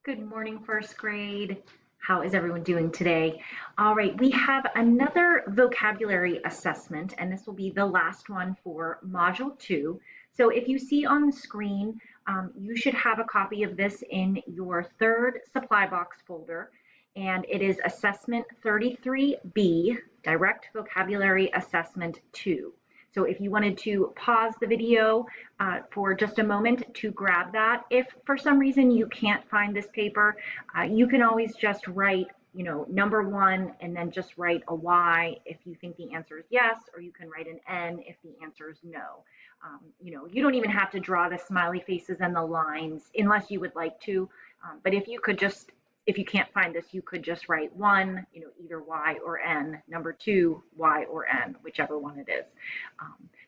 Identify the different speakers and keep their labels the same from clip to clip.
Speaker 1: Good morning, first grade. How is everyone doing today? All right, we have another vocabulary assessment, and this will be the last one for Module 2. So if you see on the screen, you should have a copy of this in your third supply box folder, and it is Assessment 33B, Direct Vocabulary Assessment 2. So if you wanted to pause the video for just a moment to grab that, if for some reason you can't find this paper, you can always just write, number 1 and then just write a Y if you think the answer is yes, or you can write an N if the answer is no. You don't even have to draw the smiley faces and the lines unless you would like to, but if you can't find this, you could just write 1, either Y or N, number 2, Y or N, whichever one it is.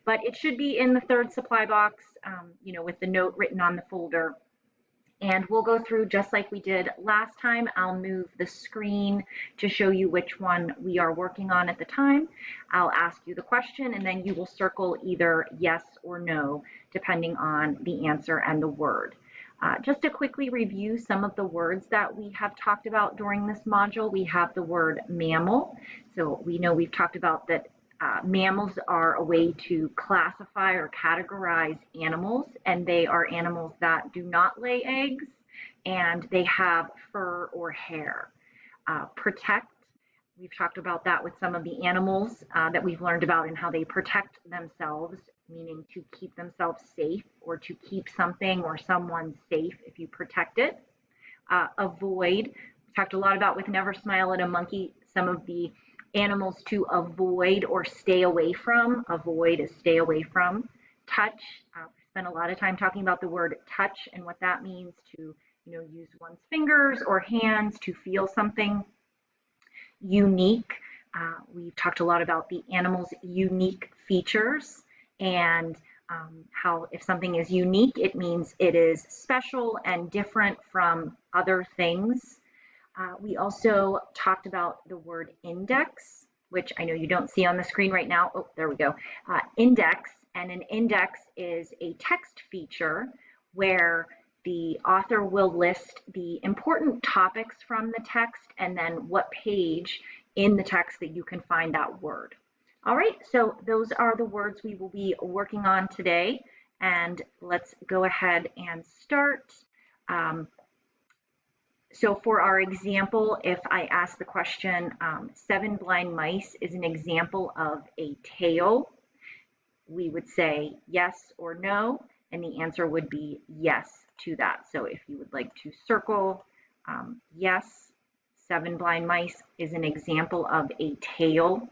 Speaker 1: But it should be in the third supply box, with the note written on the folder. And we'll go through just like we did last time. I'll move the screen to show you which one we are working on at the time. I'll ask you the question, and then you will circle either yes or no, depending on the answer and the word. Just to quickly review some of the words that we have talked about during this module, we have the word mammal. So we know we've talked about that mammals are a way to classify or categorize animals, and they are animals that do not lay eggs, and they have fur or hair. Protect, we've talked about that with some of the animals that we've learned about and how they protect themselves, meaning to keep themselves safe or to keep something or someone safe if you protect it. Avoid, we talked a lot about with Never Smile at a Monkey, some of the animals to avoid or stay away from. Avoid is stay away from. Touch, we spent a lot of time talking about the word touch and what that means to use one's fingers or hands to feel something. Unique, we've talked a lot about the animal's unique features and how if something is unique, it means it is special and different from other things. We also talked about the word index, which I know you don't see on the screen right now. Oh, there we go. Index, and an index is a text feature where the author will list the important topics from the text and then what page in the text that you can find that word. All right, so those are the words we will be working on today, and let's go ahead and start. So for our example, if I ask the question, 7 blind mice is an example of a tale, we would say yes or no, and the answer would be yes to that. So if you would like to circle yes, 7 blind mice is an example of a tale.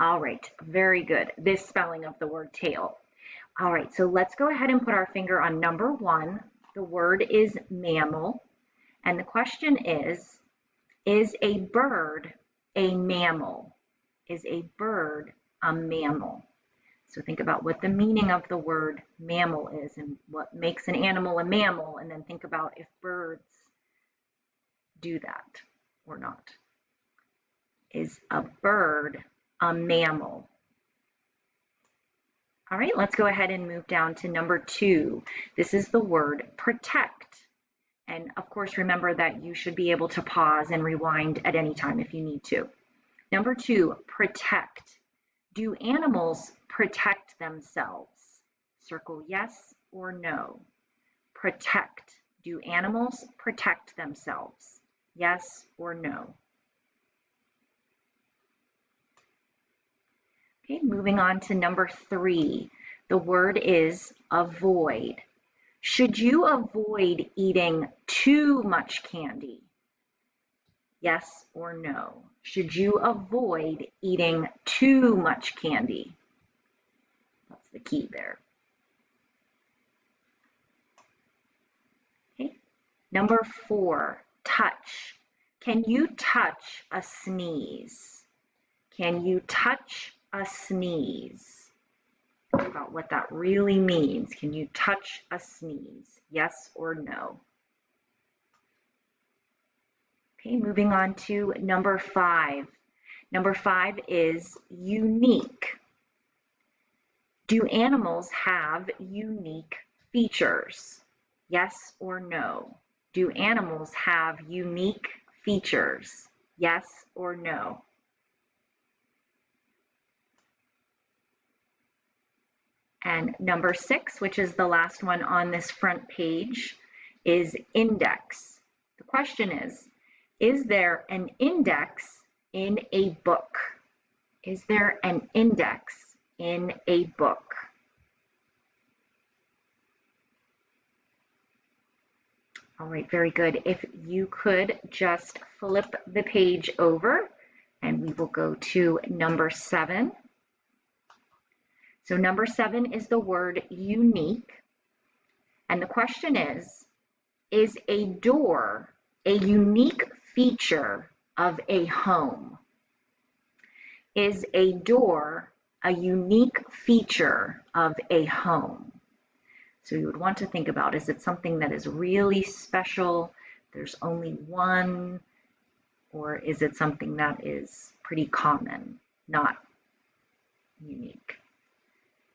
Speaker 1: All right, very good. This spelling of the word tale. All right, so let's go ahead and put our finger on number 1. The word is mammal. And the question is a bird a mammal? Is a bird a mammal? So think about what the meaning of the word mammal is and what makes an animal a mammal, and then think about if birds do that or not. Is a bird a mammal? All right, let's go ahead and move down to number 2. This is the word protect. And of course, remember that you should be able to pause and rewind at any time if you need to. Number 2, protect. Do animals protect themselves? Circle yes or no. Protect. Do animals protect themselves? Yes or no. Okay, moving on to number 3. The word is avoid. Should you avoid eating too much candy? Yes or no? Should you avoid eating too much candy? That's the key there. Okay. Number 4, touch. Can you touch a sneeze? Can you touch a sneeze? Think about what that really means. Can you touch a sneeze? Yes or no? Okay, moving on to number 5. Number 5 is unique. Do animals have unique features? Yes or no? Do animals have unique features? Yes or no? And number 6, which is the last one on this front page, is index. The question is there an index in a book? Is there an index in a book? All right, very good. If you could just flip the page over and we will go to number 7. So number 7 is the word unique. And the question is a door a unique feature of a home? Is a door a unique feature of a home? So you would want to think about, is it something that is really special, there's only one, or is it something that is pretty common, not unique?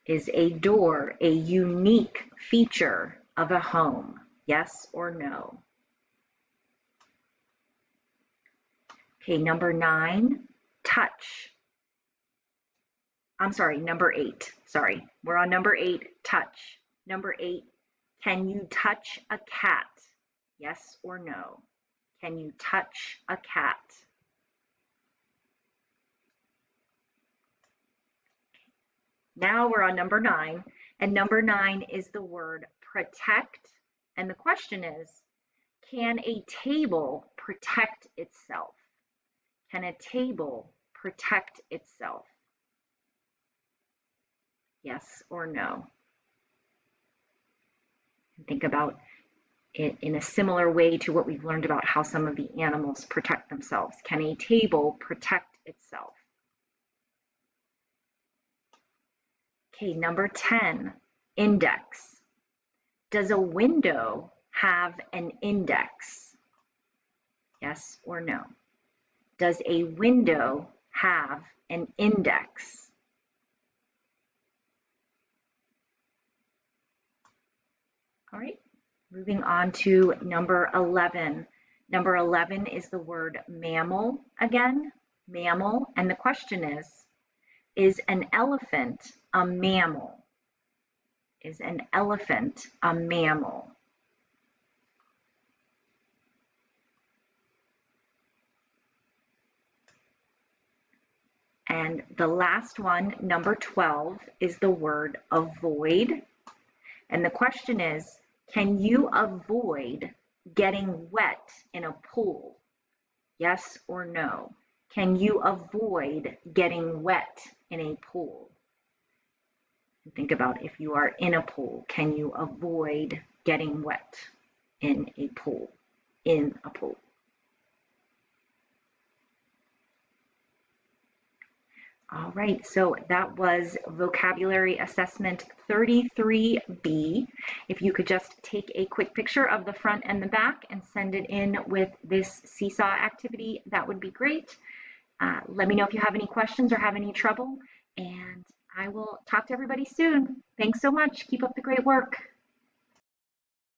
Speaker 1: Is a door a unique feature of a home? Yes or no? Okay, number 9, touch. I'm sorry, number 8. Sorry, we're on number 8, touch. Number 8, can you touch a cat? Yes or no? Can you touch a cat? Now we're on number 9, and number 9 is the word protect. And the question is, can a table protect itself? Can a table protect itself? Yes or no? Think about it in a similar way to what we've learned about how some of the animals protect themselves. Can a table protect itself? Okay, number 10, index. Does a window have an index? Yes or no? Does a window have an index? All right, moving on to number 11. Number 11 is the word mammal again, mammal. And the question is an elephant a mammal? Is an elephant a mammal? And the last one, number 12, is the word avoid. And the question is, can you avoid getting wet in a pool? Yes or no? Can you avoid getting wet in a pool? Think about if you are in a pool, can you avoid getting wet in a pool? In a pool. All right, so that was vocabulary assessment 33B. If you could just take a quick picture of the front and the back and send it in with this seesaw activity, that would be great. Let me know if you have any questions or have any trouble, and I will talk to everybody soon. Thanks so much. Keep up the great work.